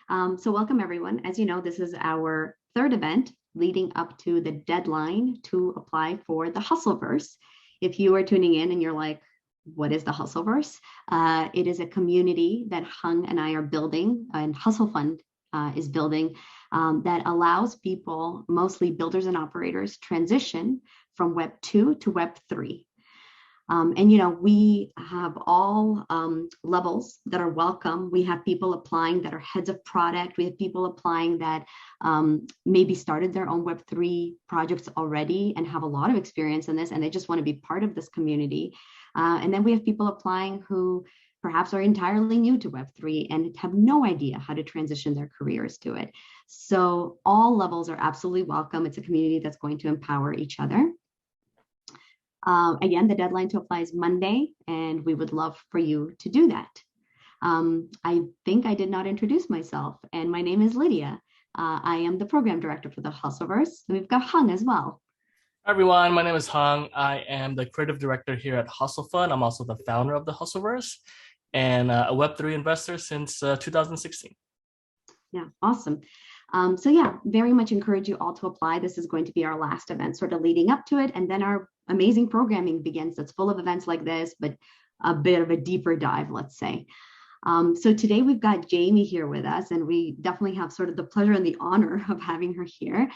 So welcome everyone. As you know, this is our third event leading up to the deadline to apply for the Hustleverse. If you are tuning in and you're like, what is the Hustleverse? It is a community that Hung and I are building, and Hustle Fund is building, that allows people, mostly builders and operators, transition from Web 2 to Web 3. And, you know, we have all levels that are welcome. We have people applying that are heads of product. We have people applying that maybe started their own Web3 projects already and have a lot of experience in this, and they just want to be part of this community. And then we have people applying who perhaps are entirely new to Web3 and have no idea how to transition their careers to it. So all levels are absolutely welcome. It's a community that's going to empower each other. Again, the deadline to apply is Monday, and we would love for you to do that. I think I did not introduce myself, and my name is Lydia. I am the program director for the Hustleverse. We've got Hung as well. Hi everyone, my name is Hung. I am the creative director here at Hustle Fund. I'm also the founder of the Hustleverse and a Web3 investor since 2016. Yeah, awesome. So yeah, very much encourage you all to apply. This is going to be our last event sort of leading up to it. And then our amazing programming begins. That's full of events like this, but a bit of a deeper dive, let's say. So today we've got Jaime here with us, and we definitely have sort of the pleasure and the honor of having her here.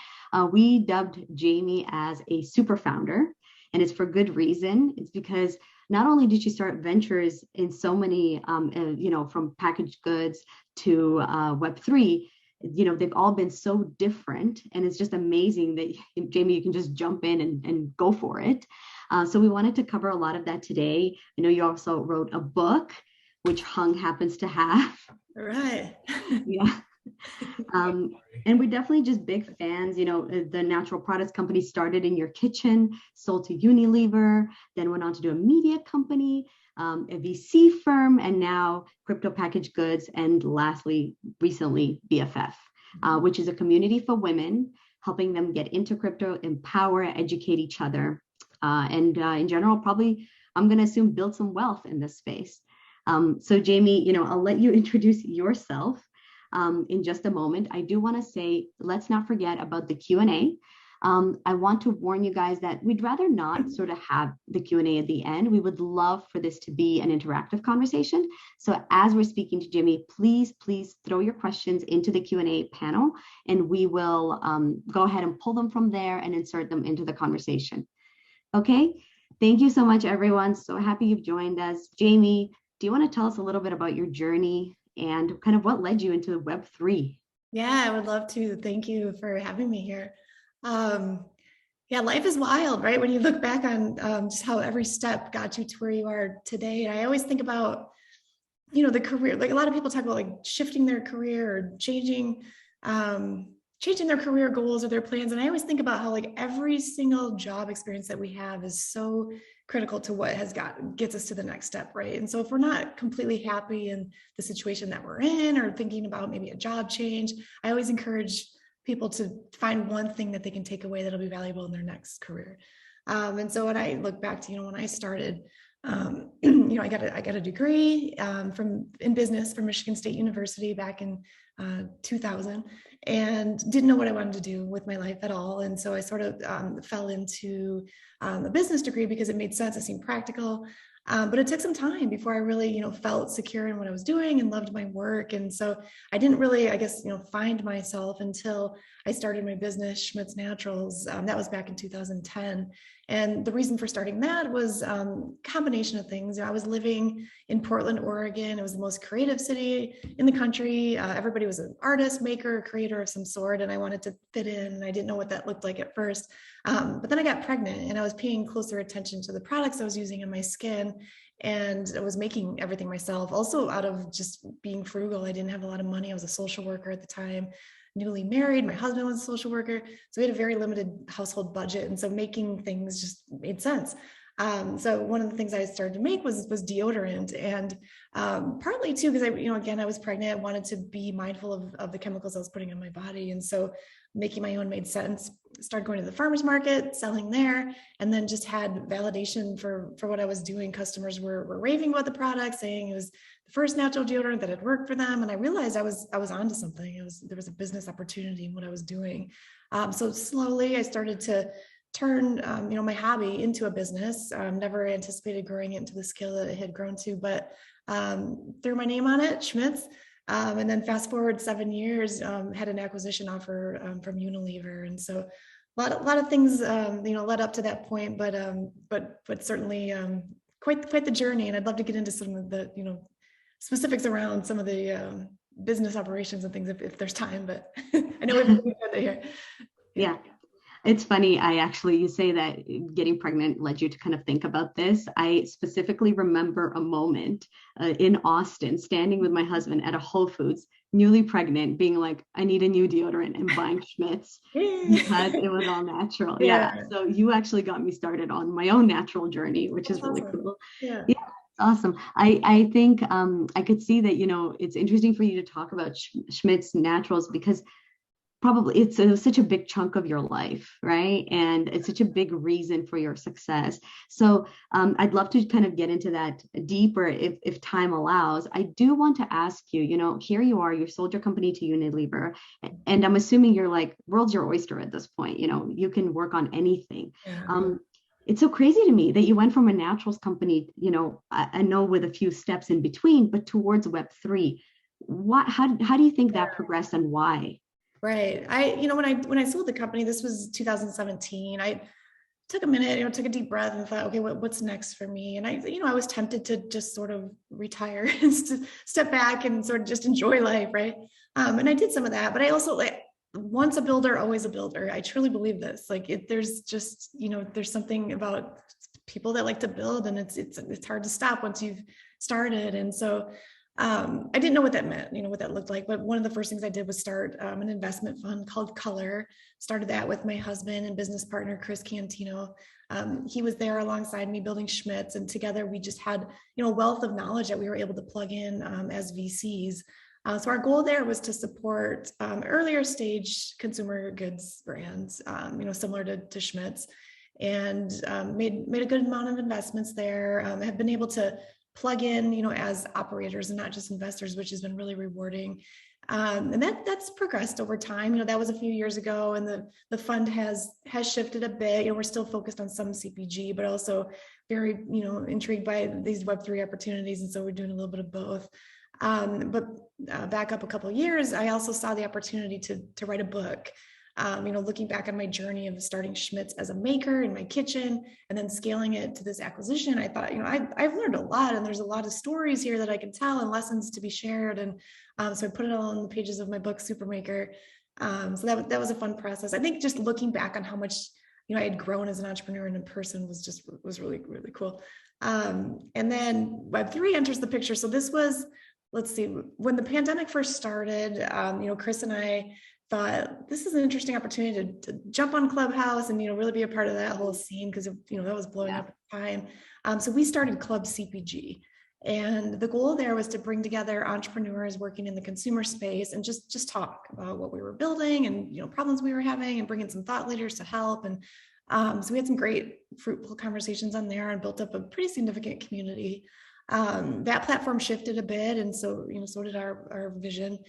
We dubbed Jaime as a super founder, and it's for good reason. It's because not only did she start ventures in so many, from packaged goods to Web3, you know, they've all been so different, and it's just amazing that Jaime, you can just jump in and go for it. So we wanted to cover a lot of that today. I know you also wrote a book, which Hung happens to have. All right. Yeah. And we're definitely just big fans. You know, the natural products company started in your kitchen, sold to Unilever, then went on to do a media company, a VC firm, and now crypto packaged goods, and lastly, recently, BFF, which is a community for women, helping them get into crypto, empower, educate each other, and in general, probably, I'm going to assume, build some wealth in this space. So Jaime, you know, I'll let you introduce yourself in just a moment. I do want to say, let's not forget about the Q&A. I want to warn you guys that we'd rather not sort of have the Q&A at the end. We would love for this to be an interactive conversation. So as we're speaking to Jaime, please throw your questions into the Q&A panel, and we will go ahead and pull them from there and insert them into the conversation. Okay, thank you so much, everyone. So happy you've joined us. Jaime, do you want to tell us a little bit about your journey and kind of what led you into Web3? Yeah, I would love to. Thank you for having me here. Yeah, life is wild, right? When you look back on just how every step got you to where you are today. And I always think about, you know, the career, like a lot of people talk about like shifting their career or changing their career goals or their plans. And I always think about how like every single job experience that we have is so critical to what gets us to the next step, right? And so if we're not completely happy in the situation that we're in, or thinking about maybe a job change, I always encourage people to find one thing that they can take away that'll be valuable in their next career. And so when I look back to, you know, when I started, you know, I got a degree in business from Michigan State University back in 2000, and didn't know what I wanted to do with my life at all. And so I sort of fell into a business degree because it made sense. It seemed practical. But it took some time before I really, you know, felt secure in what I was doing and loved my work. And so I didn't really, I guess, you know, find myself until I started my business, Schmidt's Naturals. That was back in 2010. And the reason for starting that was a combination of things. I was living in Portland, Oregon. It was the most creative city in the country. Everybody was an artist, maker, creator of some sort. And I wanted to fit in, and I didn't know what that looked like at first. But then I got pregnant, and I was paying closer attention to the products I was using on my skin, and I was making everything myself. Also out of just being frugal. I didn't have a lot of money. I was a social worker at the time, newly married. My husband was a social worker. So we had a very limited household budget. And so making things just made sense. So one of the things I started to make was deodorant, and partly too, because I was pregnant, I wanted to be mindful of the chemicals I was putting on my body. And so making my own made sense. Started going to the farmer's market, selling there, and then just had validation for what I was doing. Customers were raving about the product, saying it was the first natural deodorant that had worked for them. And I realized I was onto something. There was a business opportunity in what I was doing. So slowly I started to turn, my hobby into a business. Never anticipated growing it into the scale that it had grown to, but threw my name on it, Schmidt's. And then fast forward 7 years, had an acquisition offer from Unilever. And so a lot of things, led up to that point, but certainly quite the journey. And I'd love to get into some of the, specifics around some of the business operations and things if there's time, but I know we've been here. Yeah. It's funny. You say that getting pregnant led you to kind of think about this. I specifically remember a moment in Austin, standing with my husband at a Whole Foods, newly pregnant, being like, I need a new deodorant, and buying Schmidt's because it was all natural. Yeah. So you actually got me started on my own natural journey, which is really cool. Yeah. Awesome. I think I could see that, it's interesting for you to talk about Schmidt's Naturals because probably it's such a big chunk of your life, right? And it's such a big reason for your success. So I'd love to kind of get into that deeper if time allows. I do want to ask you, here you are, you sold your company to Unilever, and I'm assuming you're like, world's your oyster at this point, you can work on anything. Yeah. It's so crazy to me that you went from a naturals company, I know with a few steps in between, but towards Web3. How do you think that progressed and why? Right. When I sold the company, this was 2017. I took a minute, took a deep breath and thought, okay, what's next for me? And I was tempted to just sort of retire and step back and sort of just enjoy life. Right. And I did some of that, but I also once a builder, always a builder. I truly believe this. There's just, there's something about people that like to build, and it's hard to stop once you've started. And so I didn't know what that meant, what that looked like. But one of the first things I did was start an investment fund called Color. Started that with my husband and business partner, Chris Cantino. He was there alongside me building Schmidt's, and together we just had, a wealth of knowledge that we were able to plug in as VCs. So our goal there was to support earlier stage consumer goods brands, similar to Schmidt's, and made a good amount of investments there. Have been able to plug in, as operators and not just investors, which has been really rewarding. And that's progressed over time. That was a few years ago, and the fund has shifted a bit. We're still focused on some CPG, but also very, intrigued by these Web3 opportunities. And so we're doing a little bit of both. But back up a couple of years, I also saw the opportunity to write a book. Looking back on my journey of starting Schmidt's as a maker in my kitchen and then scaling it to this acquisition, I thought, I've learned a lot, and there's a lot of stories here that I can tell and lessons to be shared. And so I put it all on the pages of my book, Supermaker. So that was a fun process. I think just looking back on how much, I had grown as an entrepreneur and in person was really, really cool. And then Web3 enters the picture. So this was, let's see, when the pandemic first started, Chris and I thought this is an interesting opportunity to jump on Clubhouse and really be a part of that whole scene, because that was blowing up at the time. So we started Club CPG, and the goal there was to bring together entrepreneurs working in the consumer space and just talk about what we were building and problems we were having, and bring in some thought leaders to help. And so we had some great fruitful conversations on there and built up a pretty significant community. That platform shifted a bit, and so so did our vision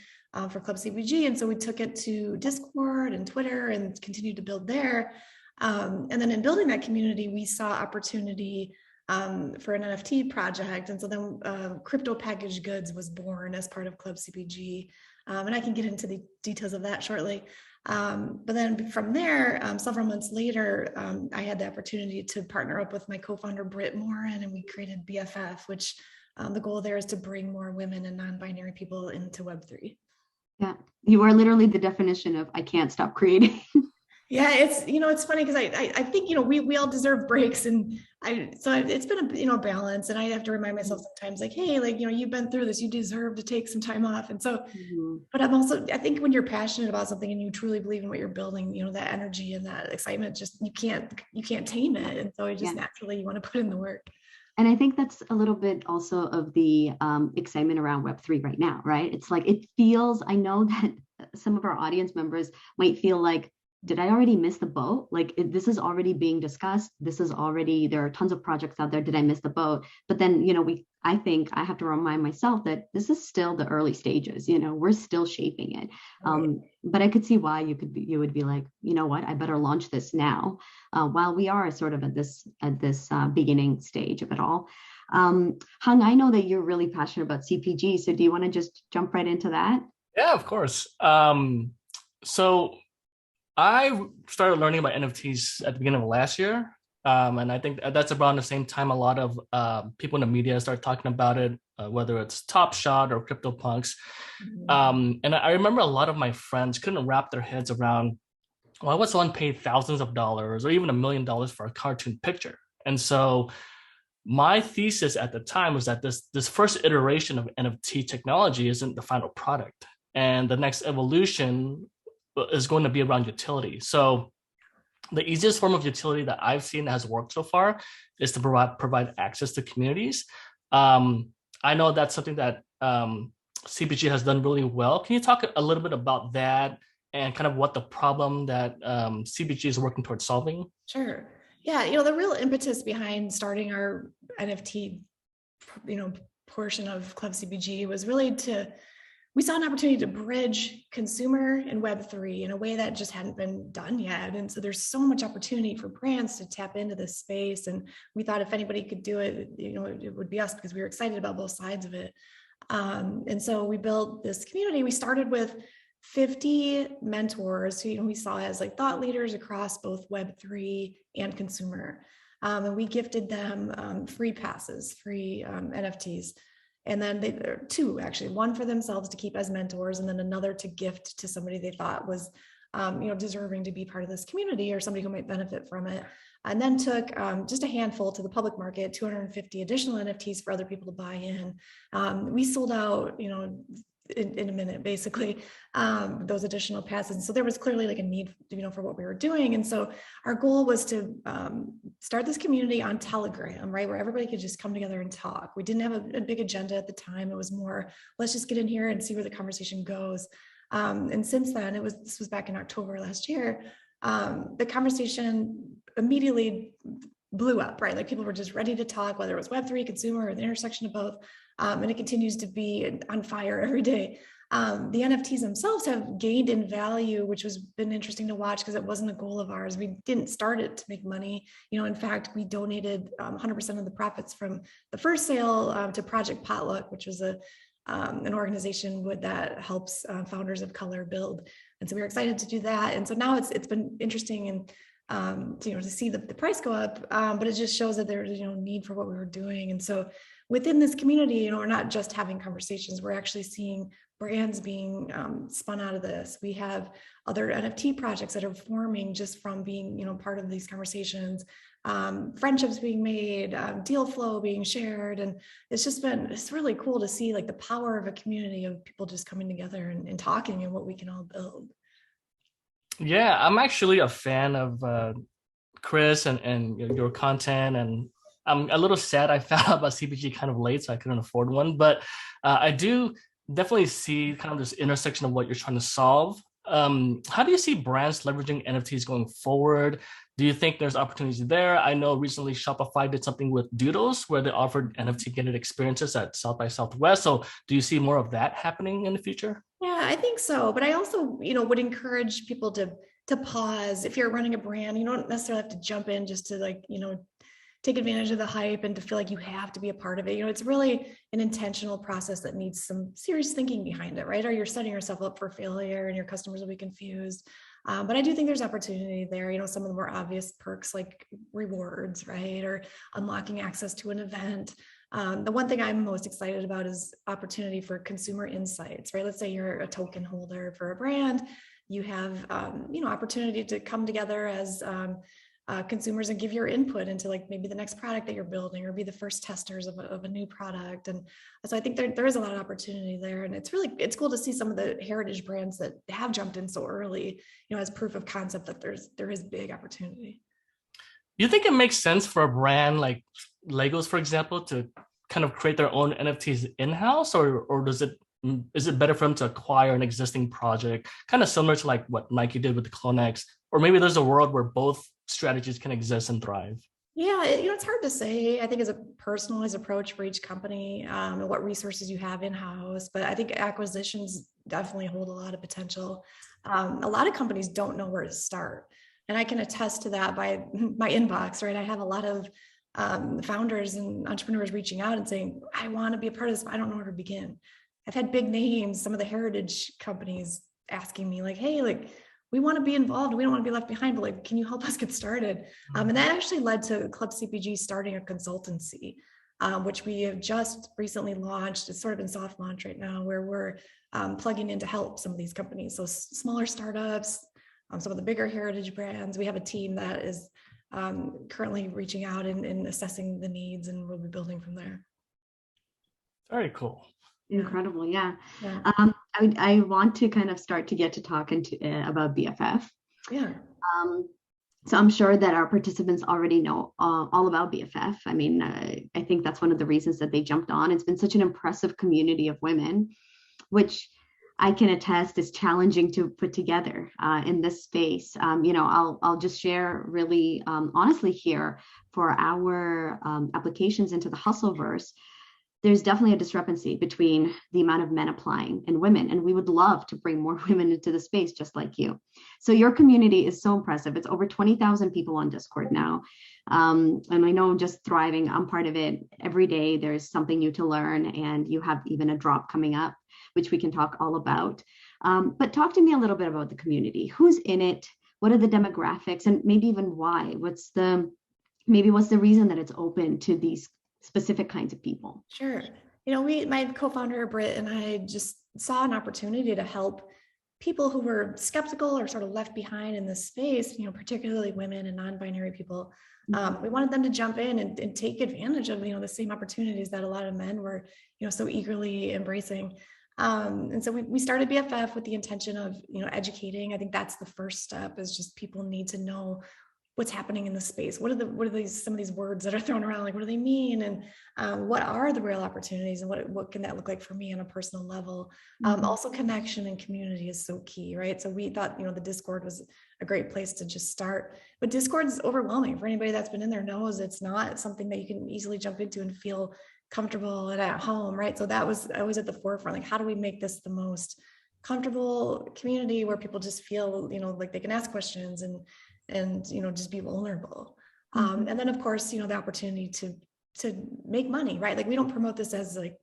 for Club CPG. And so we took it to Discord and Twitter and continued to build there. And then in building that community, we saw opportunity for an NFT project. And so then crypto packaged goods was born as part of Club CPG. And I can get into the details of that shortly. But then from there, several months later, I had the opportunity to partner up with my co-founder, Britt Morin, and we created BFF, which the goal there is to bring more women and non-binary people into Web3. Yeah, you are literally the definition of I can't stop creating. Yeah, it's funny because I think we all deserve breaks, and it's been a balance, and I have to remind myself sometimes hey, you've been through this, you deserve to take some time off. And so, but I think when you're passionate about something and you truly believe in what you're building, that energy and that excitement, just you can't tame it, and so naturally you want to put in the work. And I think that's a little bit also of the excitement around Web3 right now, right? It's like, it feels, I know that some of our audience members might feel like, did I already miss the boat? Like this is already being discussed. There are tons of projects out there. Did I miss the boat? But then, I think I have to remind myself that this is still the early stages, we're still shaping it. But I could see why you would be like, you know what, I better launch this now, while we are sort of at this beginning stage of it all. Hung, I know that you're really passionate about CPG. So do you want to just jump right into that? Yeah, of course. So I started learning about NFTs at the beginning of last year. And I think that's around the same time a lot of people in the media start talking about it, whether it's Top Shot or CryptoPunks. And I remember a lot of my friends couldn't wrap their heads around, why would someone pay thousands of dollars or even $1 million for a cartoon picture? And so my thesis at the time was that this first iteration of NFT technology isn't the final product. And the next evolution is going to be around utility. So the easiest form of utility that I've seen that has worked so far is to provide access to communities. I know that's something that CPG has done really well. Can you talk a little bit about that and kind of what the problem that CPG is working towards solving? Sure. Yeah, the real impetus behind starting our NFT, portion of Club CPG was really we saw an opportunity to bridge consumer and Web3 in a way that just hadn't been done yet. And so there's so much opportunity for brands to tap into this space. And we thought if anybody could do it, it would be us, because we were excited about both sides of it. And so we built this community. We started with 50 mentors who we saw as like thought leaders across both Web3 and consumer. And we gifted them free passes, free NFTs. And then there are two, actually, one for themselves to keep as mentors, and then another to gift to somebody they thought was, deserving to be part of this community or somebody who might benefit from it. And then took just a handful to the public market, 250 additional NFTs for other people to buy in. We sold out, in a minute, basically, those additional passes. So there was clearly like a need, for what we were doing. And so our goal was to start this community on Telegram, right, where everybody could just come together and talk. We didn't have a big agenda at the time. It was more, let's just get in here and see where the conversation goes. And since then, this was back in October last year, the conversation immediately blew up, right? Like people were just ready to talk, whether it was Web3, consumer, or the intersection of both. And it continues to be on fire every day. The NFTs themselves have gained in value, which has been interesting to watch because it wasn't a goal of ours. We didn't start it to make money. In fact, we donated 100% of the profits from the first sale to Project Potluck, which was an organization that helps founders of color build. And so we were excited to do that. And so now it's been interesting and to see the price go up, but it just shows that there's need for what we were doing. And so within this community, we're not just having conversations, we're actually seeing brands being spun out of this. We have other NFT projects that are forming just from being part of these conversations, friendships being made, deal flow being shared. And it's really cool to see like the power of a community of people just coming together and talking and what we can all build. Yeah, I'm actually a fan of Chris and your content, and I'm a little sad I found out about CPG kind of late, so I couldn't afford one. But I do definitely see kind of this intersection of what you're trying to solve. How do you see brands leveraging NFTs going forward? Do you think there's opportunities there? I know recently Shopify did something with Doodles where they offered NFT gated experiences at South by Southwest. So do you see more of that happening in the future? Yeah, I think so. But I also, would encourage people to pause. If you're running a brand, you don't necessarily have to jump in just to take advantage of the hype and to feel like you have to be a part of it. It's really an intentional process that needs some serious thinking behind it, right? Or you're setting yourself up for failure and your customers will be confused. But I do think there's opportunity there. Some of the more obvious perks like rewards, right? Or unlocking access to an event. The one thing I'm most excited about is opportunity for consumer insights, right? Let's say you're a token holder for a brand. You have, opportunity to come together as consumers and give your input into maybe the next product that you're building or be the first testers of a new product. And so I think there is a lot of opportunity there. And it's cool to see some of the heritage brands that have jumped in so early, as proof of concept that there is big opportunity. You think it makes sense for a brand like Legos, for example, to kind of create their own NFTs in-house, or does it is it better for them to acquire an existing project, kind of similar to like what Nike did with the CloneX, or maybe there's a world where both strategies can exist and thrive? Yeah, it's hard to say. I think it's a personalized approach for each company, and what resources you have in-house. But I think acquisitions definitely hold a lot of potential. A lot of companies don't know where to start. And I can attest to that by my inbox, right? I have a lot of founders and entrepreneurs reaching out and saying, I want to be a part of this, but I don't know where to begin. I've had big names, some of the heritage companies asking me like, hey, like, we want to be involved. We don't want to be left behind, but like, can you help us get started? And that actually led to Club CPG starting a consultancy, which we have just recently launched. It's sort of in soft launch right now, where we're plugging in to help some of these companies. So smaller startups, some of the bigger heritage brands. We have a team that is currently reaching out and assessing the needs, and we'll be building from there. Very cool. Incredible. Yeah. I want to kind of start to get to talk about BFF. Yeah. So I'm sure that our participants already know all about BFF. I mean, I think that's one of the reasons that they jumped on. It's been such an impressive community of women, which I can attest is challenging to put together in this space. I'll just share really honestly here for our applications into the Hustleverse. There's definitely a discrepancy between the amount of men applying and women, and we would love to bring more women into the space just like you. So your community is so impressive. It's over 20,000 people on Discord now. And I know just thriving, I'm part of it. Every day there's something new to learn, and you have even a drop coming up, which we can talk all about. But talk to me a little bit about the community. Who's in it? What are the demographics? And maybe even why? What's the reason that it's open to these specific kinds of people? Sure. My co-founder Britt and I just saw an opportunity to help people who were skeptical or sort of left behind in this space, particularly women and non-binary people. We wanted them to jump in and take advantage of, the same opportunities that a lot of men were, so eagerly embracing. And so we started BFF with the intention of, educating. I think that's the first step, is just people need to know what's happening in the space. What are some of these words that are thrown around? Like, what do they mean? And what are the real opportunities? And what can that look like for me on a personal level? Also, connection and community is so key, right? So we thought, the Discord was a great place to just start. But Discord is overwhelming. For anybody that's been in there knows it's not something that you can easily jump into and feel comfortable and at home, right? So I was at the forefront. Like, how do we make this the most comfortable community where people just feel, like they can ask questions and just be vulnerable. And then of course, the opportunity to make money, right? Like, we don't promote this as like,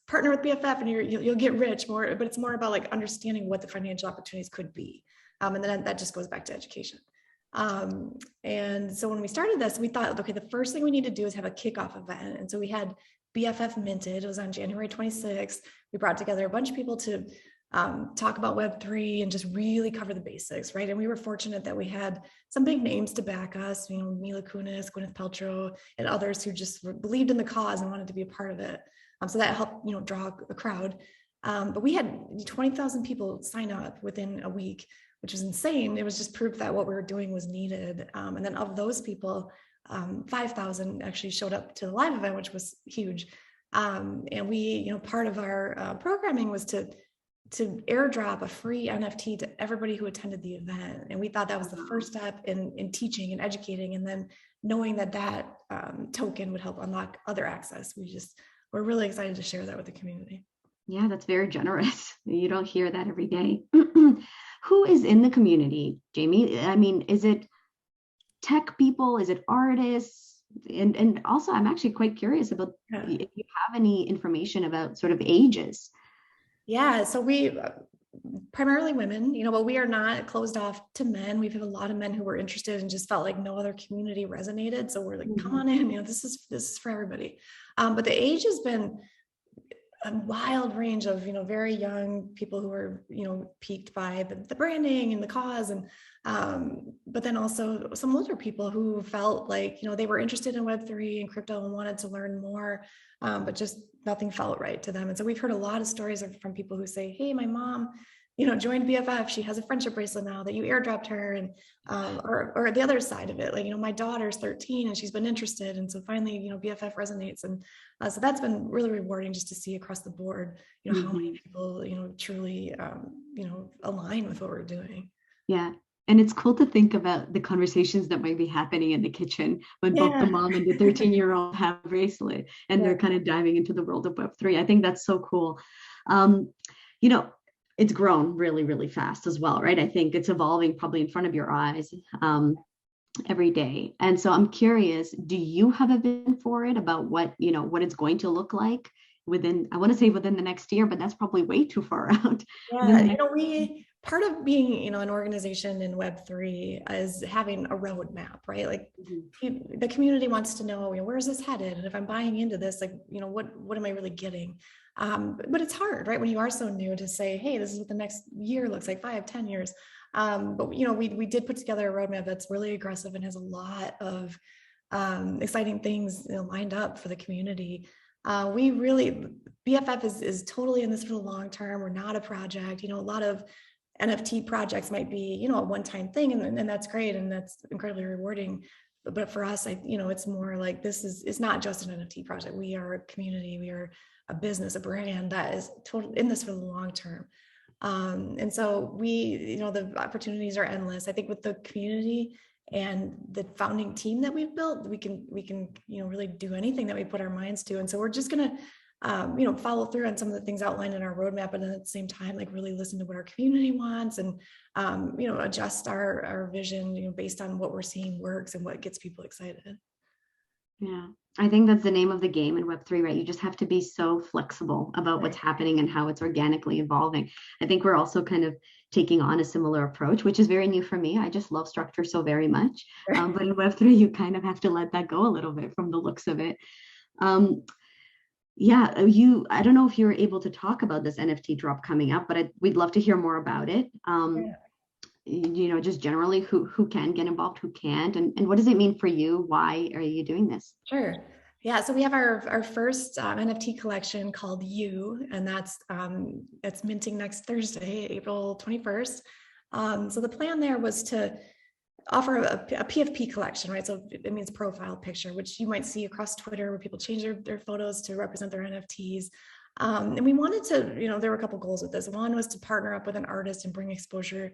partner with BFF and you'll get rich more, but it's more about like understanding what the financial opportunities could be. And then that just goes back to education. And so when we started this, we thought, okay, the first thing we need to do is have a kickoff event. And so we had BFF minted. It was on January 26th. We brought together a bunch of people to talk about Web3 and just really cover the basics, right? And we were fortunate that we had some big names to back us, Mila Kunis, Gwyneth Paltrow, and others who just believed in the cause and wanted to be a part of it. So that helped, draw a crowd. But we had 20,000 people sign up within a week, which was insane. It was just proof that what we were doing was needed. And then of those people, 5,000 actually showed up to the live event, which was huge. And we, part of our programming was to airdrop a free NFT to everybody who attended the event. And we thought that was the first step in teaching and educating. And then knowing that token would help unlock other access. We're really excited to share that with the community. Yeah, that's very generous. You don't hear that every day. Who is in the community, Jaime? I mean, is it tech people? Is it artists? And also, I'm actually quite curious about if you have any information about sort of ages. Yeah, so we primarily women, but we are not closed off to men. We've had a lot of men who were interested and just felt like no other community resonated. So we're like, come on in, this is for everybody. But the age has been a wild range of, very young people who are, piqued by the branding and the cause. And, but then also some older people who felt like, they were interested in Web3 and crypto and wanted to learn more, but just nothing felt right to them. And so we've heard a lot of stories from people who say, hey, my mom joined BFF. She has a friendship bracelet now that you airdropped her, and or the other side of it, like, my daughter's 13 and she's been interested, and so finally, BFF resonates, and so that's been really rewarding just to see across the board, how many people, truly, align with what we're doing. Yeah. And it's cool to think about the conversations that might be happening in the kitchen when both the mom and the 13-year-old have a bracelet and they're kind of diving into the world of Web3. I think that's so cool. It's grown really, really fast as well, right? I think it's evolving probably in front of your eyes every day. And so I'm curious, do you have a vision for it about what it's going to look like within the next year, but that's probably way too far out. Yeah, part of being, an organization in Web3 is having a roadmap, right? Like the community wants to know, where is this headed? And if I'm buying into this, like, what am I really getting? But it's hard, right? When you are so new to say, hey, this is what the next year looks like, 5-10 years. But we did put together a roadmap that's really aggressive and has a lot of exciting things lined up for the community. BFF is totally in this for the long term. We're not a project. A lot of NFT projects might be, a one-time thing, and that's great, and that's incredibly rewarding. But for us, it's more like it's not just an NFT project. We are a community. We are a business, a brand that is totally in this for the long term. And so the opportunities are endless. I think with the community and the founding team that we've built, we can really do anything that we put our minds to. And so we're just gonna follow through on some of the things outlined in our roadmap, and then at the same time, like, really listen to what our community wants, and adjust our vision based on what we're seeing works and what gets people excited. Yeah, I think that's the name of the game in Web3, right? You just have to be so flexible about what's happening and how it's organically evolving. I think we're also kind of taking on a similar approach, which is very new for me. I just love structure so very much. But in Web3, you kind of have to let that go a little bit from the looks of it. I don't know if you were able to talk about this NFT drop coming up, but we'd love to hear more about it. Just generally who can get involved, who can't, and what does it mean for you? Why are you doing this? Sure. Yeah, so we have our first NFT collection called You, and that's minting next Thursday, April 21st. So the plan there was to offer a PFP collection, right? So it means profile picture, which you might see across Twitter where people change their photos to represent their NFTs. And we wanted to, there were a couple goals with this. One was to partner up with an artist and bring exposure.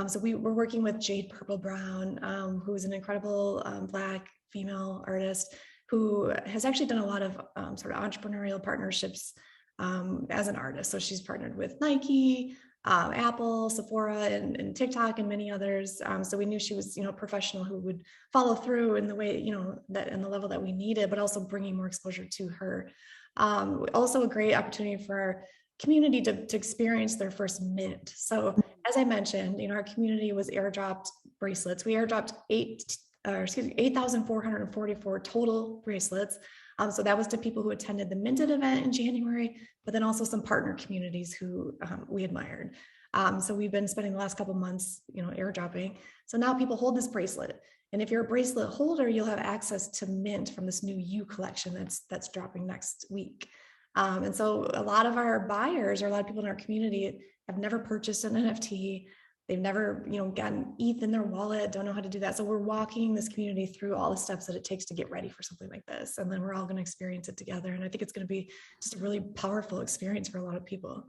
So we're working with Jade Purple Brown, who is an incredible Black female artist who has actually done a lot of sort of entrepreneurial partnerships as an artist. So she's partnered with Nike, Apple, Sephora, and TikTok, and many others. So we knew she was, a professional who would follow through in the way, that in the level that we needed, but also bringing more exposure to her. Also a great opportunity for our community to experience their first mint. So as I mentioned, our community was airdropped bracelets. We airdropped 8,444 total bracelets. So that was to people who attended the Minted event in January, but then also some partner communities who we admired. So we've been spending the last couple of months, airdropping. So now people hold this bracelet. And if you're a bracelet holder, you'll have access to mint from this new You collection that's dropping next week. And so a lot of our buyers, or a lot of people in our community, have never purchased an NFT. They've never, gotten ETH in their wallet, don't know how to do that. So we're walking this community through all the steps that it takes to get ready for something like this. And then we're all going to experience it together. And I think it's going to be just a really powerful experience for a lot of people.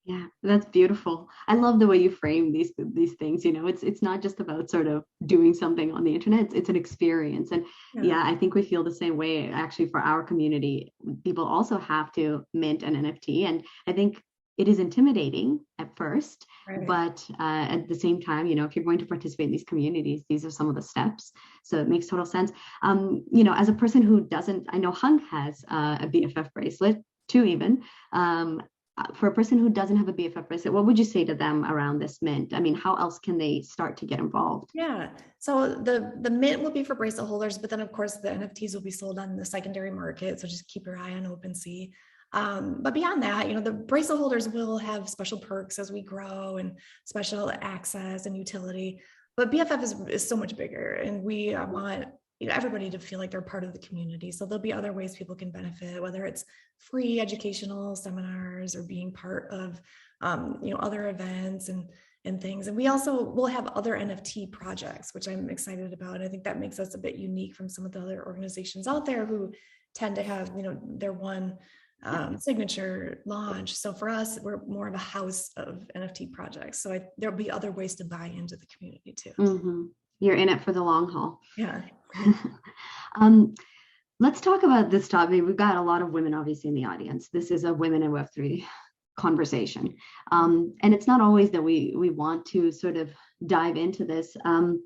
Yeah, that's beautiful. I love the way you frame these things. It's not just about sort of doing something on the internet. It's an experience. And I think we feel the same way actually for our community. People also have to mint an NFT. And I think it is intimidating at first, but at the same time, if you're going to participate in these communities, these are some of the steps. So it makes total sense. As a person who doesn't, I know Hung has a BFF bracelet too, even. For a person who doesn't have a BFF bracelet, what would you say to them around this mint? I mean, how else can they start to get involved? Yeah, so the mint will be for bracelet holders, but then of course the NFTs will be sold on the secondary market. So just keep your eye on OpenSea. But beyond that, the bracelet holders will have special perks as we grow, and special access and utility. But BFF is so much bigger, and we want everybody to feel like they're part of the community. So there'll be other ways people can benefit, whether it's free educational seminars or being part of other events and things. And we also will have other NFT projects, which I'm excited about. I think that makes us a bit unique from some of the other organizations out there who tend to have, their one signature launch. So for us, we're more of a house of NFT projects. So there'll be other ways to buy into the community too. Mm-hmm. You're in it for the long haul. Yeah. Let's talk about this topic. We've got a lot of women obviously in the audience. This is a women in Web3 conversation. And it's not always that we want to sort of dive into this. It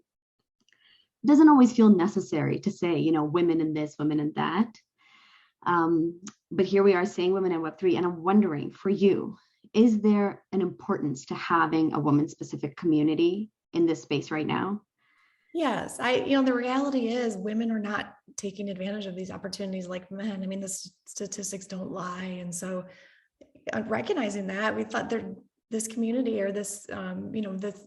doesn't always feel necessary to say, women in this, women in that. But here we are saying women in Web3, and I'm wondering for you, is there an importance to having a woman-specific community in this space right now? Yes, the reality is women are not taking advantage of these opportunities like men. I mean, the statistics don't lie. And so recognizing that, we thought this community or this, this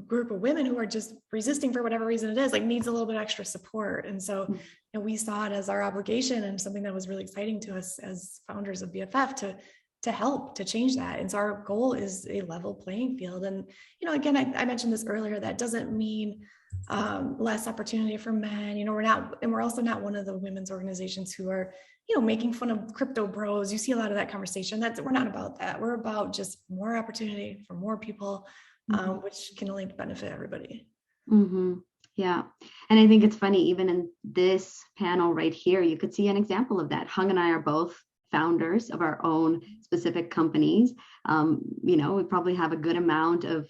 group of women who are just resisting for whatever reason it is, like needs a little bit extra support. And so we saw it as our obligation and something that was really exciting to us as founders of BFF to help to change that. And so our goal is a level playing field. And, again, I mentioned this earlier, that doesn't mean less opportunity for men. We're also not one of the women's organizations who are, making fun of crypto bros. You see a lot of that conversation. We're not about that. We're about just more opportunity for more people, which can only benefit everybody. Mm-hmm. Yeah. And I think it's funny, even in this panel right here, you could see an example of that. Hung and I are both founders of our own specific companies. We probably have a good amount of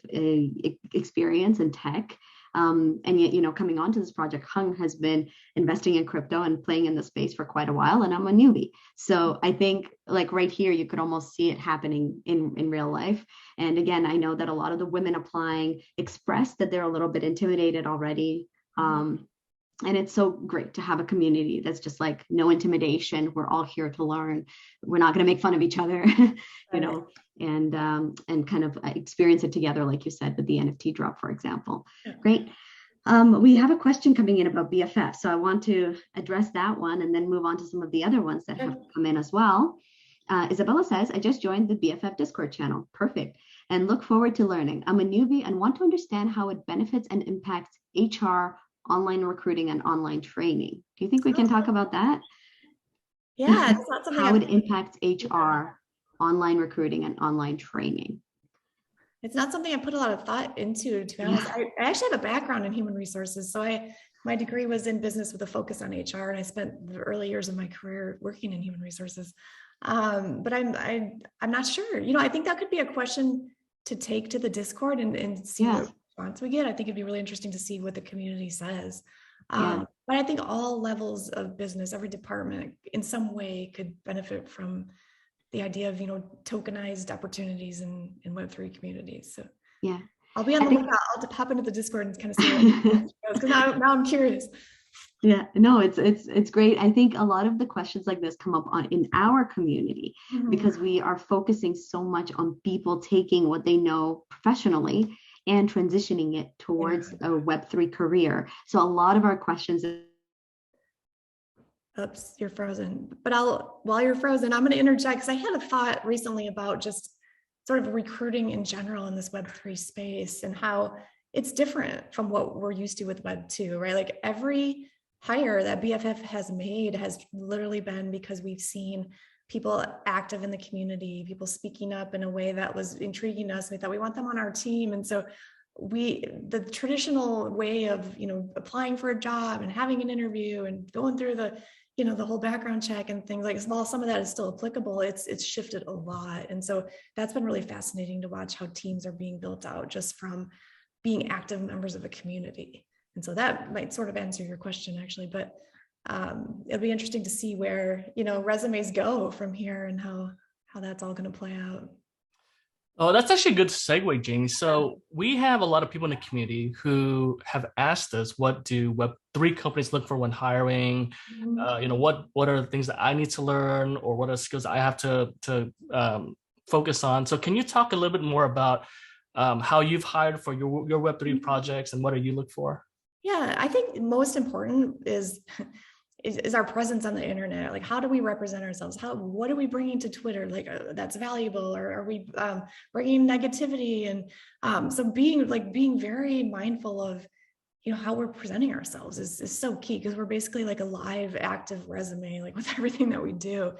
experience in tech. And yet, coming onto this project, Hung has been investing in crypto and playing in the space for quite a while, and I'm a newbie. So I think like right here, you could almost see it happening in real life. And again, I know that a lot of the women applying expressed that they're a little bit intimidated already. And it's so great to have a community that's just like no intimidation. We're all here to learn. We're not going to make fun of each other, and kind of experience it together, like you said, with the NFT drop, for example. Yeah. Great. We have a question coming in about BFF. So I want to address that one and then move on to some of the other ones that have come in as well. Isabella says, I just joined the BFF Discord channel. Perfect. And look forward to learning. I'm a newbie and want to understand how it benefits and impacts HR, online recruiting, and online training. Do you think we can talk about that? Yeah, it's not something how it impacts HR, online recruiting, and online training. It's not something I put a lot of thought into, to be honest. I actually have a background in human resources. So my degree was in business with a focus on HR, and I spent the early years of my career working in human resources. But I'm not sure. I think that could be a question to take to the Discord and see what response we get. I think it'd be really interesting to see what the community says. But I think all levels of business, every department in some way could benefit from the idea of, tokenized opportunities in Web3 communities. So I'll be on the lookout. I'll pop into the Discord and kind of see what because now I'm curious. Yeah, no, it's great. I think a lot of the questions like this come up in our community because we are focusing so much on people taking what they know professionally and transitioning it towards a Web3 career. So a lot of our questions. Oops, you're frozen. But while you're frozen, I'm going to interject because I had a thought recently about just sort of recruiting in general in this Web3 space and how it's different from what we're used to with Web2, right? Like every hire that BFF has made has literally been because we've seen people active in the community, people speaking up in a way that was intriguing us. We thought we want them on our team. And so the traditional way of, applying for a job and having an interview and going through the whole background check and things like, while some of that is still applicable, it's shifted a lot. And so that's been really fascinating to watch how teams are being built out just from being active members of a community. And so that might sort of answer your question actually, but it'll be interesting to see where, resumes go from here and how that's all going to play out. Oh, that's actually a good segue, Jamie. So we have a lot of people in the community who have asked us, what do Web3 companies look for when hiring? What are the things that I need to learn, or what are skills I have to focus on? So can you talk a little bit more about how you've hired for your Web3 projects and what do you look for? Yeah, I think most important is our presence on the internet. Like, how do we represent ourselves? What are we bringing to Twitter? Like, that's valuable, or are we bringing negativity? And so being very mindful of, how we're presenting ourselves is so key, because we're basically like a live, active resume, like with everything that we do.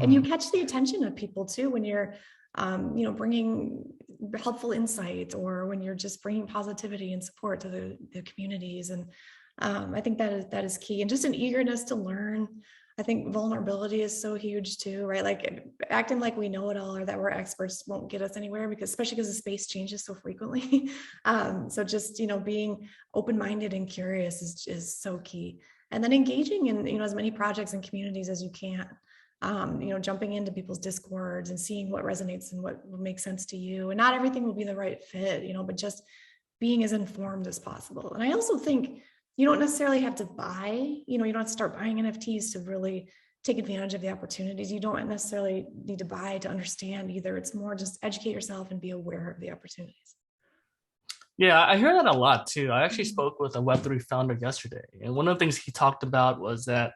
And you catch the attention of people too when you're, bringing helpful insight, or when you're just bringing positivity and support to the communities. And I think that is key, and just an eagerness to learn. I think vulnerability is so huge too, right? Like acting like we know it all or that we're experts won't get us anywhere, especially because the space changes so frequently. So just, being open-minded and curious is so key. And then engaging in, as many projects and communities as you can. Jumping into people's discords and seeing what resonates and what makes sense to you. And not everything will be the right fit, but just being as informed as possible. And I also think you don't necessarily have to buy, you don't have to start buying NFTs to really take advantage of the opportunities. You don't necessarily need to buy to understand either. It's more just educate yourself and be aware of the opportunities. Yeah, I hear that a lot too. I actually spoke with a Web3 founder yesterday, and one of the things he talked about was that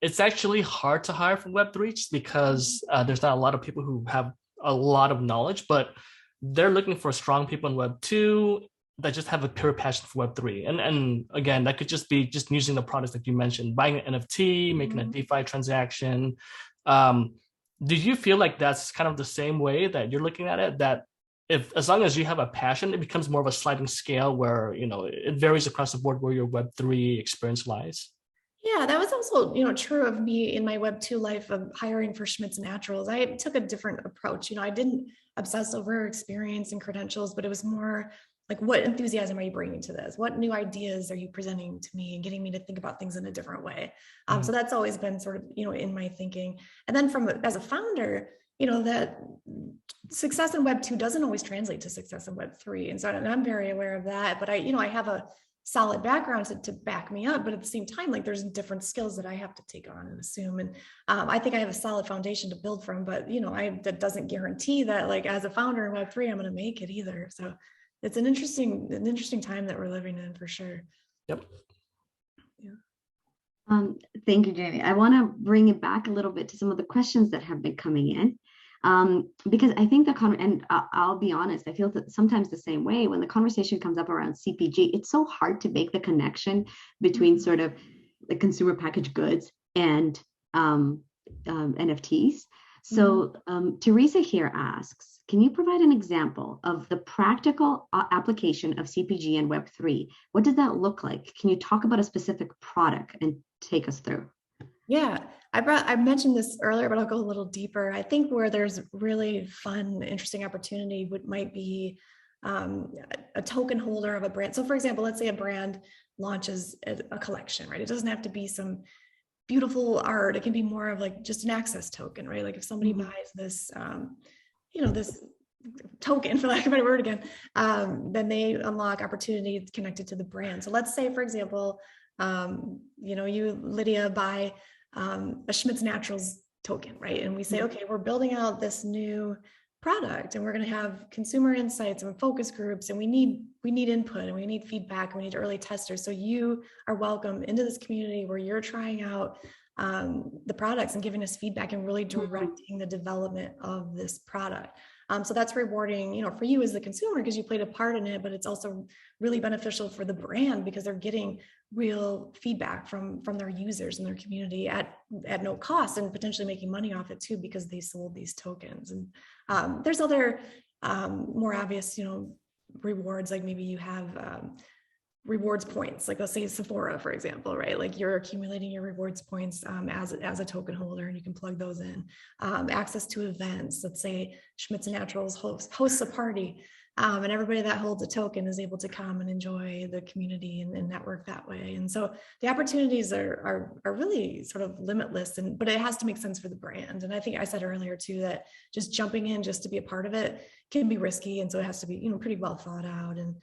it's actually hard to hire from Web3 just because there's not a lot of people who have a lot of knowledge, but they're looking for strong people in Web2 that just have a pure passion for Web3. And again, that could just be just using the products that you mentioned, buying an NFT, making a DeFi transaction. Do you feel like that's kind of the same way that you're looking at it? That as long as you have a passion, it becomes more of a sliding scale where, it varies across the board where your Web3 experience lies? Yeah, that was also, true of me in my Web2 life of hiring for Schmidt's Naturals. I took a different approach. I didn't obsess over experience and credentials, but it was more like, what enthusiasm are you bringing to this? What new ideas are you presenting to me and getting me to think about things in a different way? So that's always been sort of, in my thinking. And then as a founder, that success in Web2 doesn't always translate to success in Web3. And so I'm very aware of that, but I have a solid background to back me up, but at the same time, like there's different skills that I have to take on and assume. And I think I have a solid foundation to build from, but that doesn't guarantee that, like, as a founder in Web3, I'm going to make it either. So it's an interesting time that we're living in for sure. Yep. Yeah. Thank you, Jamie. I want to bring it back a little bit to some of the questions that have been coming in. Because I think and I'll be honest, I feel that sometimes the same way when the conversation comes up around CPG, it's so hard to make the connection between sort of the consumer packaged goods and NFTs. So Teresa here asks, can you provide an example of the practical application of CPG and Web3? What does that look like? Can you talk about a specific product and take us through? Yeah, I mentioned this earlier, but I'll go a little deeper. I think where there's really fun, interesting opportunity might be a token holder of a brand. So for example, let's say a brand launches a collection, right? It doesn't have to be some beautiful art. It can be more of like just an access token, right? Like if somebody buys this, this token, for lack of a better word again, then they unlock opportunity connected to the brand. So let's say, for example, you, Lydia, buy a Schmidt's Naturals token, right? And we say, okay, we're building out this new product and we're going to have consumer insights and focus groups, and we need input and we need feedback and we need early testers. So you are welcome into this community where you're trying out the products and giving us feedback and really directing the development of this product. So that's rewarding, for you as the consumer because you played a part in it, but it's also really beneficial for the brand because they're getting real feedback from their users and their community at no cost, and potentially making money off it too because they sold these tokens. And there's other more obvious, rewards, like maybe you have rewards points, like let's say Sephora, for example, right? Like you're accumulating your rewards points as a token holder, and you can plug those in. Access to events, let's say Schmidt's Naturals hosts a party, and everybody that holds a token is able to come and enjoy the community and network that way. And so the opportunities are really sort of limitless, but it has to make sense for the brand. And I think I said earlier too that just jumping in just to be a part of it can be risky, and so it has to be pretty well thought out. And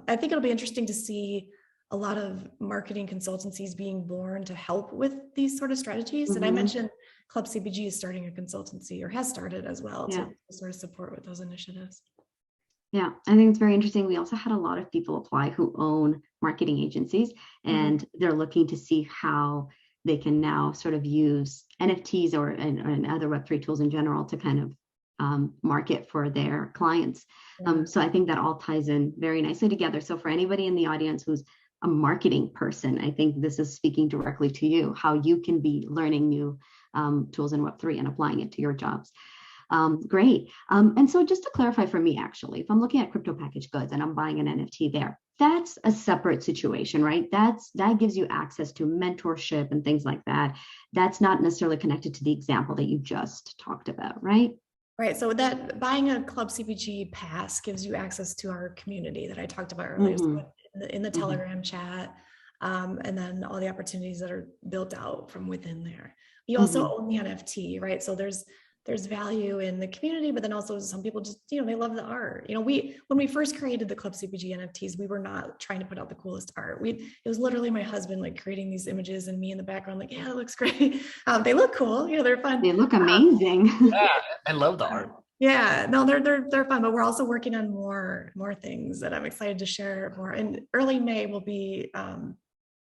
I think it'll be interesting to see a lot of marketing consultancies being born to help with these sort of strategies. And I mentioned Club CPG is starting a consultancy, or has started as well, to sort of support with those initiatives. Yeah, I think it's very interesting. We also had a lot of people apply who own marketing agencies, and they're looking to see how they can now sort of use NFTs and other Web3 tools in general to kind of market for their clients. So I think that all ties in very nicely together. So for anybody in the audience who's a marketing person, I think this is speaking directly to you, how you can be learning new tools in Web3 and applying it to your jobs. Great. And so just to clarify for me, actually, if I'm looking at crypto packaged goods and I'm buying an NFT there, that's a separate situation, right? That gives you access to mentorship and things like that. That's not necessarily connected to the example that you just talked about, right? Right. So that buying a Club CPG pass gives you access to our community that I talked about earlier. So in the Telegram chat, and then all the opportunities that are built out from within there. You also own the NFT, right? So there's value in the community, but then also some people just, they love the art. When we first created the Club CPG NFTs, we were not trying to put out the coolest art. It was literally my husband like creating these images and me in the background, like, yeah, that looks great. They look cool. They're fun. They look amazing. Yeah, I love the art. Yeah, no, they're fun, but we're also working on more things that I'm excited to share more. In early May, we'll be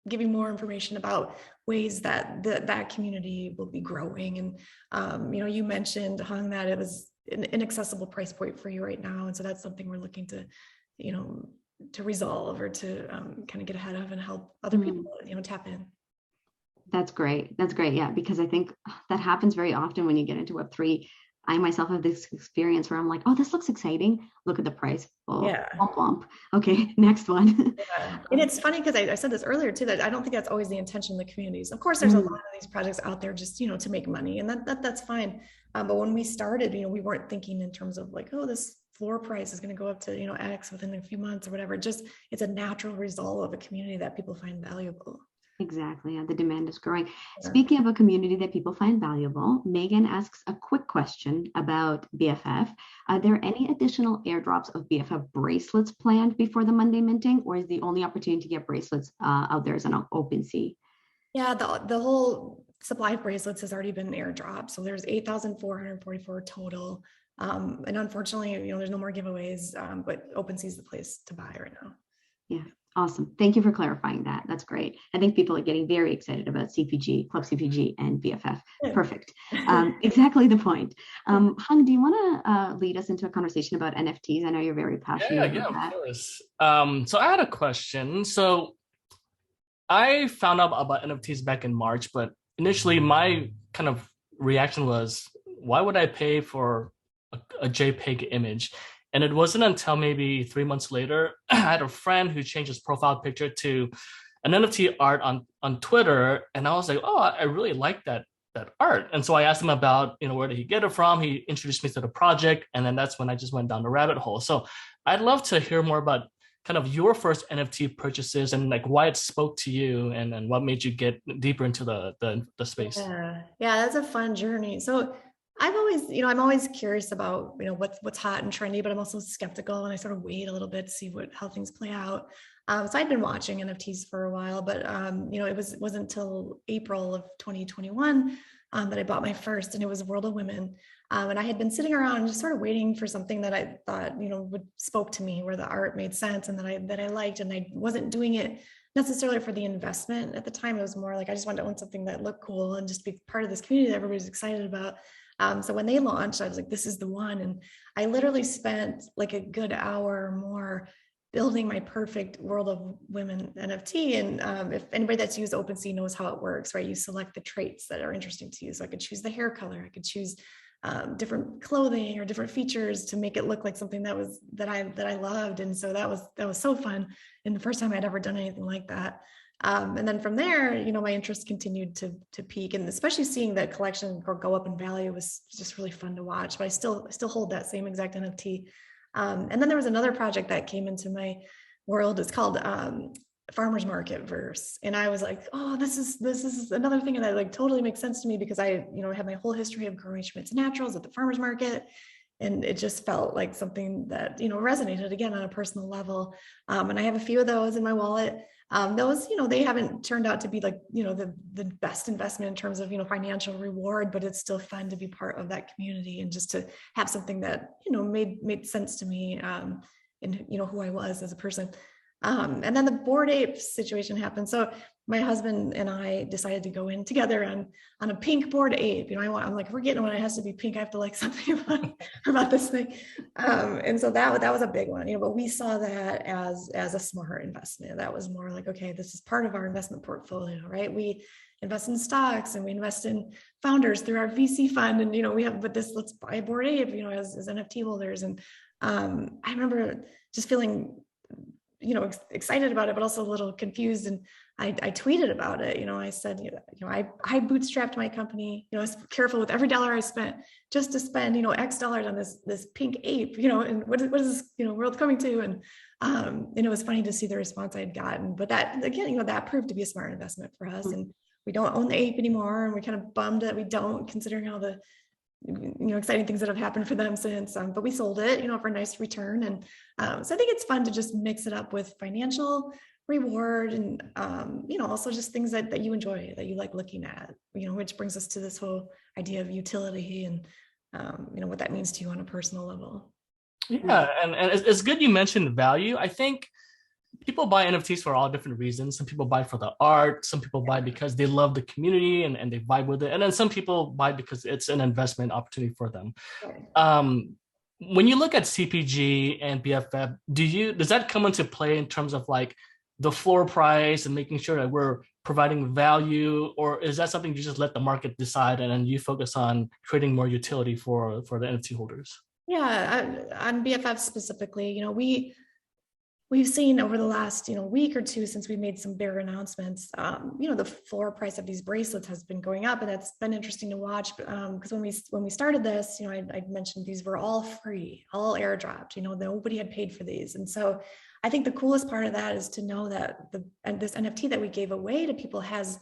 giving more information about ways that that community will be growing. And you mentioned, Hung, that it was an inaccessible price point for you right now, and so that's something we're looking to, to resolve or to kind of get ahead of and help other people, tap in. That's great. That's great. Yeah, because I think that happens very often when you get into Web3. I myself have this experience where I'm like, oh, this looks exciting. Look at the price. Oh, yeah. Womp womp. Okay, next one. Yeah. And it's funny because I said this earlier too, that I don't think that's always the intention of the communities. Of course, there's a lot of these projects out there just, to make money, and that's fine. But when we started, we weren't thinking in terms of like, oh, this floor price is going to go up to, X within a few months or whatever. It's a natural result of a community that people find valuable. Exactly. Yeah, the demand is growing. Yeah. Speaking of a community that people find valuable, Megan asks a quick question about BFF. Are there any additional airdrops of BFF bracelets planned before the Monday minting, or is the only opportunity to get bracelets out there is on OpenSea? Yeah, the whole supply of bracelets has already been airdropped. So there's 8,444 total. And unfortunately, there's no more giveaways, but OpenSea is the place to buy right now. Yeah. Awesome. Thank you for clarifying that. That's great. I think people are getting very excited about CPG, Club CPG, and BFF. Perfect. Exactly the point. Hung, do you want to lead us into a conversation about NFTs? I know you're very passionate about that. Of course. So I had a question. So I found out about NFTs back in March, but initially my kind of reaction was, why would I pay for a JPEG image? And it wasn't until maybe 3 months later, I had a friend who changed his profile picture to an NFT art on Twitter. And I was like, oh, I really like that art. And so I asked him about, where did he get it from? He introduced me to the project. And then that's when I just went down the rabbit hole. So I'd love to hear more about kind of your first NFT purchases and like why it spoke to you and what made you get deeper into the space. Yeah, that's a fun journey. So I'm always curious about, what's hot and trendy, but I'm also skeptical, and I sort of wait a little bit to see how things play out. So I'd been watching NFTs for a while, but it wasn't until April of 2021 that I bought my first, and it was World of Women. And I had been sitting around just sort of waiting for something that I thought, spoke to me, where the art made sense and that I liked, and I wasn't doing it necessarily for the investment at the time. It was more like I just wanted to own something that looked cool and just be part of this community that everybody's excited about. So when they launched, I was like, this is the one. And I literally spent like a good hour or more building my perfect World of Women NFT. And if anybody that's used OpenSea knows how it works, right? You select the traits that are interesting to you. So I could choose the hair color. I could choose different clothing or different features to make it look like something that I loved. And so that was so fun. And the first time I'd ever done anything like that. And then from there, my interest continued to peak, and especially seeing that collection go up in value was just really fun to watch. But I still hold that same exact NFT. And then there was another project that came into my world. It's called Farmers Market Verse, and I was like, oh, this is another thing that like totally makes sense to me, because I have my whole history of growing Schmidt's naturals at the farmers market. And it just felt like something that, resonated again on a personal level. And I have a few of those in my wallet. Those, they haven't turned out to be like, the best investment in terms of, financial reward, but it's still fun to be part of that community and just to have something that, made sense to me, and, who I was as a person. And then the Bored Ape situation happened. So my husband and I decided to go in together on a pink Bored Ape. I'm like, we're getting one. It has to be pink. I have to like something about this thing. And so that was a big one, but we saw that as a smart investment. That was more like, okay, this is part of our investment portfolio, right? We invest in stocks and we invest in founders through our VC fund. And, we have, but let's buy a Bored Ape, as NFT holders. And I remember just feeling excited about it, but also a little confused. And I tweeted about it. I said, I bootstrapped my company. I was careful with every dollar I spent just to spend, X dollars on this pink ape, and what is this, world coming to? And it was funny to see the response I had gotten, but that, again, that proved to be a smart investment for us. And we don't own the ape anymore. And we're kind of bummed that we don't, considering all the exciting things that have happened for them since, but we sold it, for a nice return. And so I think it's fun to just mix it up with financial reward and, also just things that you enjoy, that you like looking at, which brings us to this whole idea of utility and, what that means to you on a personal level. Yeah, and it's good you mentioned value. I think people buy NFTs for all different reasons. Some people buy for the art, some people buy because they love the community and they vibe with it. And then some people buy because it's an investment opportunity for them. When you look at CPG and BFF, does that come into play in terms of like the floor price and making sure that we're providing value, or is that something you just let the market decide and then you focus on creating more utility for the NFT holders? Yeah, on BFF specifically, we've seen over the last, week or two since we made some bigger announcements, the floor price of these bracelets has been going up, and that's been interesting to watch. Because when we started this, I mentioned these were all free, all airdropped. Nobody had paid for these, and so I think the coolest part of that is to know that this NFT that we gave away to people has,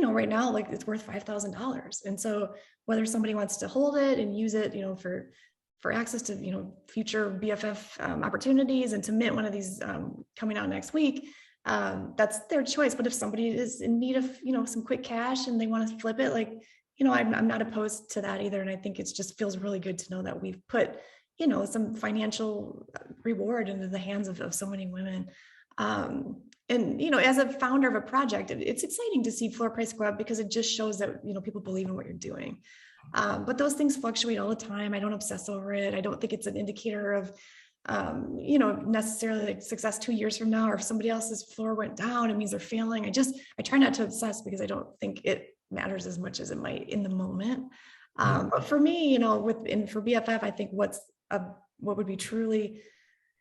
right now, like it's worth $5,000, and so whether somebody wants to hold it and use it, for access to future BFF opportunities and to mint one of these coming out next week, that's their choice. But if somebody is in need of some quick cash and they want to flip it, like I'm not opposed to that either. And I think it just feels really good to know that we've put some financial reward into the hands of so many women. And as a founder of a project, it's exciting to see floor price go up because it just shows that people believe in what you're doing. But those things fluctuate all the time. I don't obsess over it. I don't think it's an indicator of, necessarily like success 2 years from now, or if somebody else's floor went down, it means they're failing. I try not to obsess because I don't think it matters as much as it might in the moment. But for me, for BFF, I think what would be truly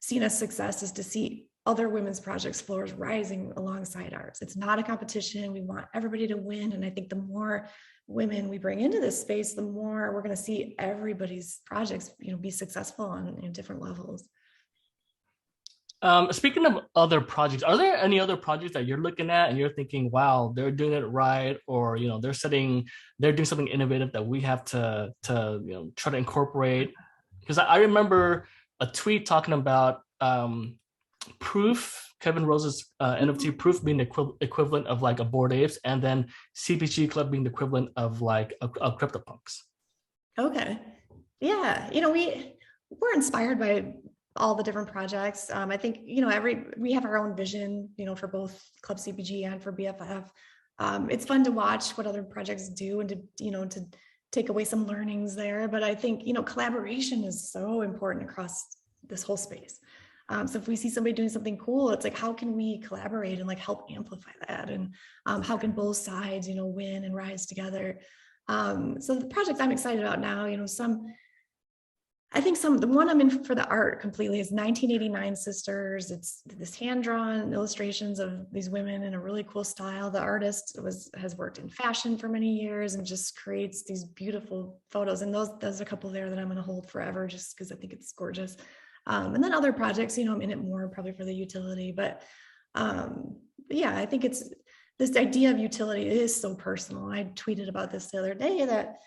seen as success is to see other women's projects floors rising alongside ours. It's not a competition. We want everybody to win. And I think the more women we bring into this space, the more we're going to see everybody's projects, be successful on different levels. Speaking of other projects, are there any other projects that you're looking at and you're thinking, wow, they're doing it right, or they're doing something innovative that we have to try to incorporate? Because I remember a tweet talking about Proof, Kevin Rose's NFT Proof being the equivalent of like a Bored Apes, and then CPG Club being the equivalent of like a CryptoPunks. Okay, yeah, we're inspired by all the different projects. I think we have our own vision, for both Club CPG and for BFF. It's fun to watch what other projects do and to take away some learnings there. But I think collaboration is so important across this whole space. So if we see somebody doing something cool, it's like, how can we collaborate and like help amplify that? And how can both sides, win and rise together? So the projects I'm excited about now, the one I'm in for the art completely is 1989 Sisters. It's this hand-drawn illustrations of these women in a really cool style. The artist has worked in fashion for many years and just creates these beautiful photos. And there's a couple there that I'm going to hold forever just because I think it's gorgeous. And then other projects, I'm in it more probably for the utility, but yeah, I think it's this idea of utility is so personal. I tweeted about this the other day that,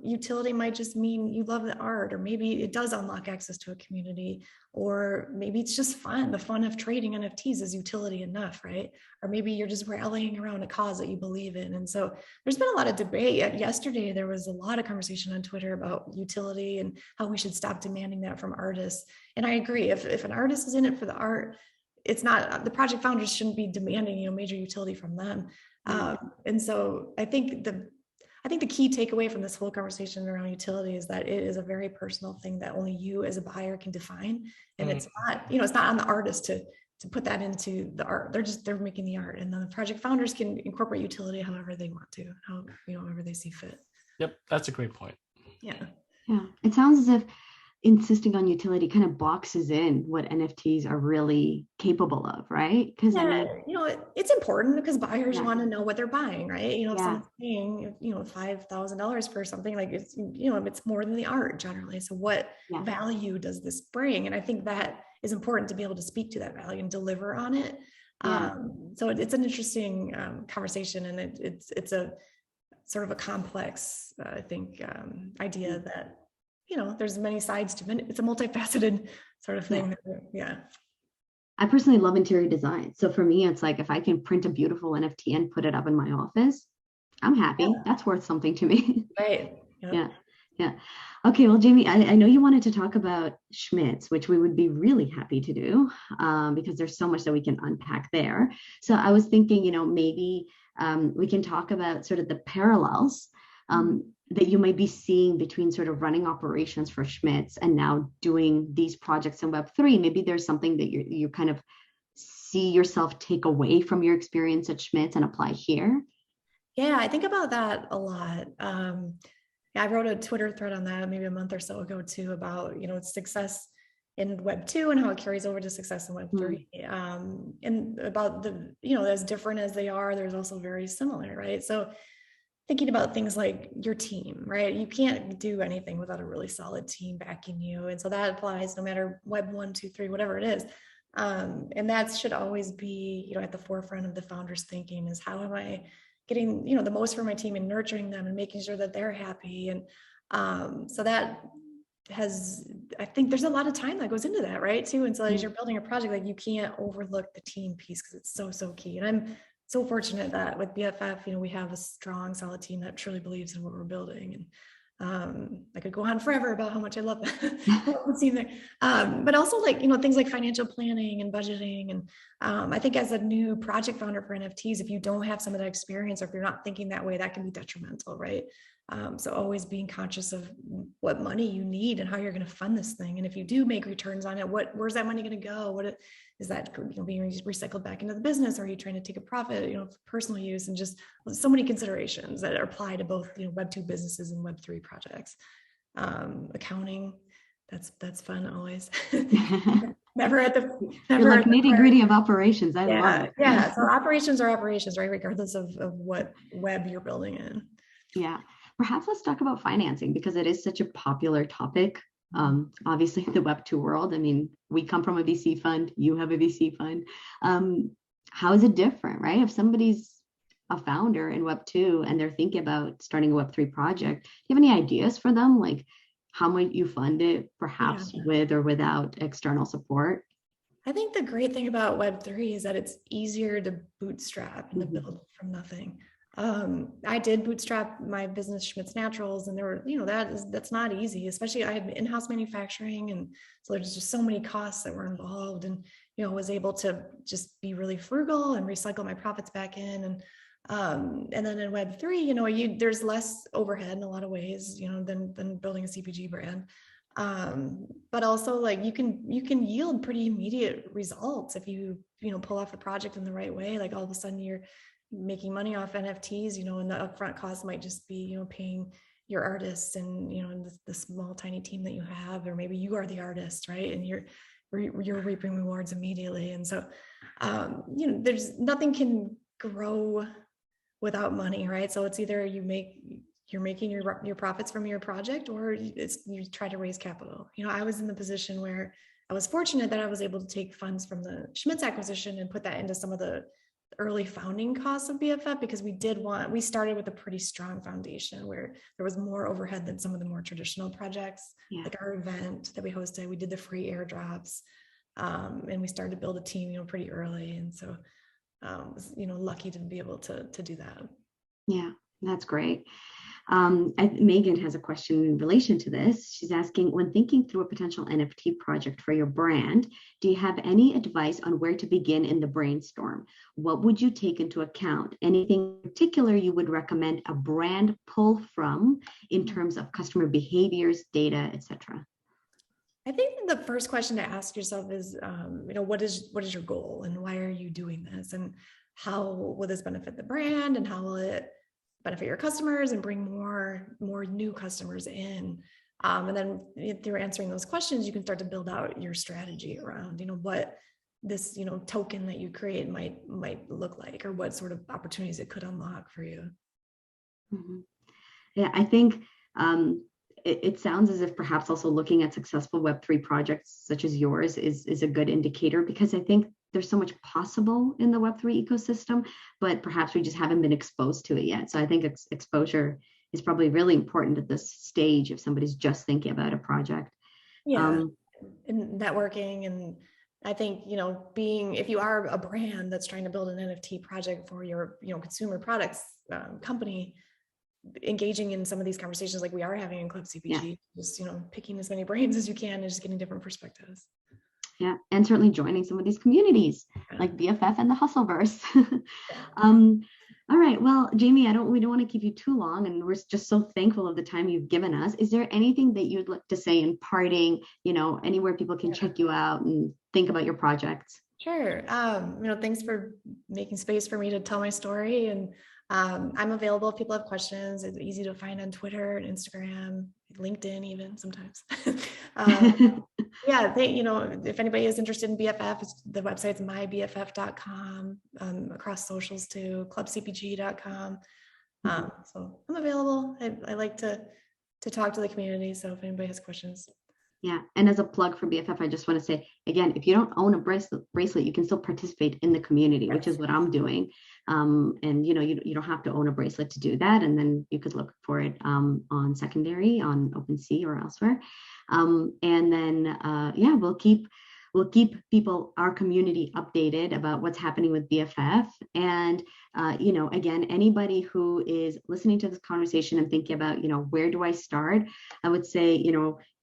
Utility might just mean you love the art, or maybe it does unlock access to a community, or maybe it's just fun. The fun of trading NFTs is utility enough, right? Or maybe you're just rallying around a cause that you believe in. And so there's been a lot of debate. Yesterday, there was a lot of conversation on Twitter about utility and how we should stop demanding that from artists. And I agree, if an artist is in it for the art, it's not, the project founders shouldn't be demanding, major utility from them. And so I think the key takeaway from this whole conversation around utility is that it is a very personal thing that only you as a buyer can define. And it's not, it's not on the artist to put that into the art. They're making the art, and then the project founders can incorporate utility however they want to, however they see fit. Yep, that's a great point. Yeah. It sounds as if insisting on utility kind of boxes in what NFTs are really capable of, right? Because it's important because buyers want to know what they're buying, right? If someone's paying, $5,000 for something, like it's more than the art generally. So what value does this bring? And I think that is important to be able to speak to that value and deliver on it. So it's an interesting conversation, and it's a sort of a complex, I think, idea that there's many sides to it. It's a multifaceted sort of thing. I personally love interior design. So for me, it's like if I can print a beautiful NFT and put it up in my office, I'm happy. That's worth something to me. Right. Yeah. Okay. Well, Jamie, I know you wanted to talk about Schmidt's, which we would be really happy to do because there's so much that we can unpack there. So I was thinking, maybe we can talk about sort of the parallels that you might be seeing between sort of running operations for Schmidt's and now doing these projects in Web3. Maybe there's something that you kind of see yourself take away from your experience at Schmidt's and apply here. Yeah, I think about that a lot. I wrote a Twitter thread on that maybe a month or so ago too, about, success in Web2 and how it carries over to success in Web3. And about as different as they are, there's also very similar, right? So thinking about things like your team, right? You can't do anything without a really solid team backing you. And so that applies no matter Web 1, 2, 3, whatever it is. And that should always be, at the forefront of the founder's thinking is how am I getting, the most for my team and nurturing them and making sure that they're happy. And so that I think there's a lot of time that goes into that, right? Too. And so as you're building a project, like you can't overlook the team piece because it's so, so key. And I'm so fortunate that with BFF, we have a strong, solid team that truly believes in what we're building. And I could go on forever about how much I love the team there. But also things like financial planning and budgeting. And I think as a new project founder for NFTs, if you don't have some of that experience, or if you're not thinking that way, that can be detrimental, right? So always being conscious of what money you need and how you're going to fund this thing. And if you do make returns on it, where's that money going to go? What is that being recycled back into the business? Or are you trying to take a profit, for personal use? And just so many considerations that apply to both, Web2 businesses and Web3 projects. Accounting, that's fun always. never nitty gritty of operations. I love it. Yeah. So operations are operations, right? Regardless of what web you're building in. Yeah. Perhaps let's talk about financing because it is such a popular topic. Obviously, in the Web2 world, we come from a VC fund, you have a VC fund. How is it different, right? If somebody's a founder in Web2 and they're thinking about starting a Web3 project, do you have any ideas for them? Like how might you fund it, perhaps with or without external support? I think the great thing about Web3 is that it's easier to bootstrap and to build from nothing. I did bootstrap my business, Schmidt's Naturals, and there were, that's not easy, especially I had in-house manufacturing. And so there's just so many costs that were involved, and, was able to just be really frugal and recycle my profits back in. And then in Web3, there's less overhead in a lot of ways, than building a CPG brand. But also you can yield pretty immediate results if you, pull off the project in the right way. Like all of a sudden you're making money off NFTs, and the upfront cost might just be, paying your artists and, the small, tiny team that you have, or maybe you are the artist, right? And you're reaping rewards immediately. And so, there's nothing can grow without money, right? So it's either you're making your profits from your project, or you try to raise capital. I was in the position where I was fortunate that I was able to take funds from the Schmidt's acquisition and put that into some of the early founding costs of BFF, because we started with a pretty strong foundation where there was more overhead than some of the more traditional projects. Like our event that we hosted, we did the free airdrops, and we started to build a team, pretty early. And so, was, lucky to be able to do that. Yeah, that's great. Megan has a question in relation to this. She's asking, when thinking through a potential NFT project for your brand, do you have any advice on where to begin in the brainstorm? What would you take into account? Anything particular you would recommend a brand pull from in terms of customer behaviors, data, etc.? I think the first question to ask yourself is, what is your goal and why are you doing this? And how will this benefit the brand, and how will it benefit your customers and bring more new customers in? And then through answering those questions, you can start to build out your strategy around, what this, token that you create might look like, or what sort of opportunities it could unlock for you. Mm-hmm. Yeah, I think it sounds as if perhaps also looking at successful Web3 projects such as yours is a good indicator, because I think there's so much possible in the Web3 ecosystem, but perhaps we just haven't been exposed to it yet. So I think exposure is probably really important at this stage if somebody's just thinking about a project. Yeah, and networking. And I think, if you are a brand that's trying to build an NFT project for your, consumer products company, engaging in some of these conversations like we are having in Club CPG, just, picking as many brains as you can and just getting different perspectives. Yeah, and certainly joining some of these communities like BFF and the Hustleverse. All right, well, Jaime, we don't want to keep you too long, and we're just so thankful of the time you've given us. Is there anything that you'd like to say in parting, anywhere people can check you out and think about your projects? Sure. Thanks for making space for me to tell my story. And I'm available if people have questions. It's easy to find on Twitter and Instagram, LinkedIn even sometimes. If anybody is interested in BFF, the website's mybff.com, across socials too, clubcpg.com. So I'm available. I like to talk to the community. So if anybody has questions. Yeah, and as a plug for BFF, I just want to say, again, if you don't own a bracelet, you can still participate in the community, which is what I'm doing. And you don't have to own a bracelet to do that. And then you could look for it on secondary, on OpenSea or elsewhere. And then we'll keep our community updated about what's happening with BFF. And again, anybody who is listening to this conversation and thinking about, where do I start? I would say,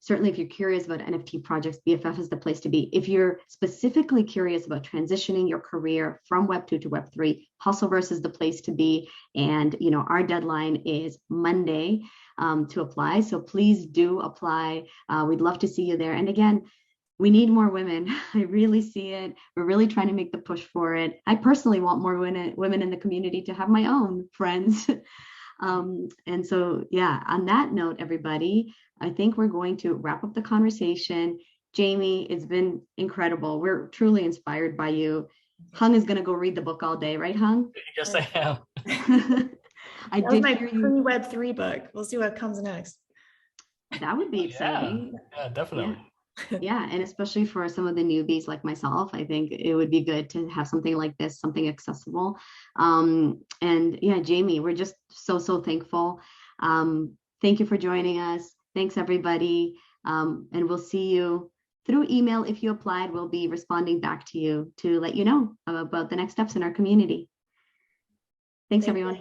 certainly if you're curious about NFT projects, BFF is the place to be. If you're specifically curious about transitioning your career from Web2 to Web3, Hustleverse is the place to be. And, our deadline is Monday to apply. So please do apply. We'd love to see you there. And again, we need more women. I really see it. We're really trying to make the push for it. I personally want more women in the community to have my own friends. And so, on that note, everybody, I think we're going to wrap up the conversation. Jaime, it's been incredible. We're truly inspired by you. Hung is going to go read the book all day, right, Hung? Yes, I am. That was my pre-Web3 book. We'll see what comes next. That would be exciting. Yeah, definitely. Yeah, and especially for some of the newbies like myself, I think it would be good to have something like this, something accessible. And Jaime, we're just so thankful. Thank you for joining us. Thanks, everybody. And we'll see you through email. If you applied, we'll be responding back to you to let you know about the next steps in our community. Thanks, everyone.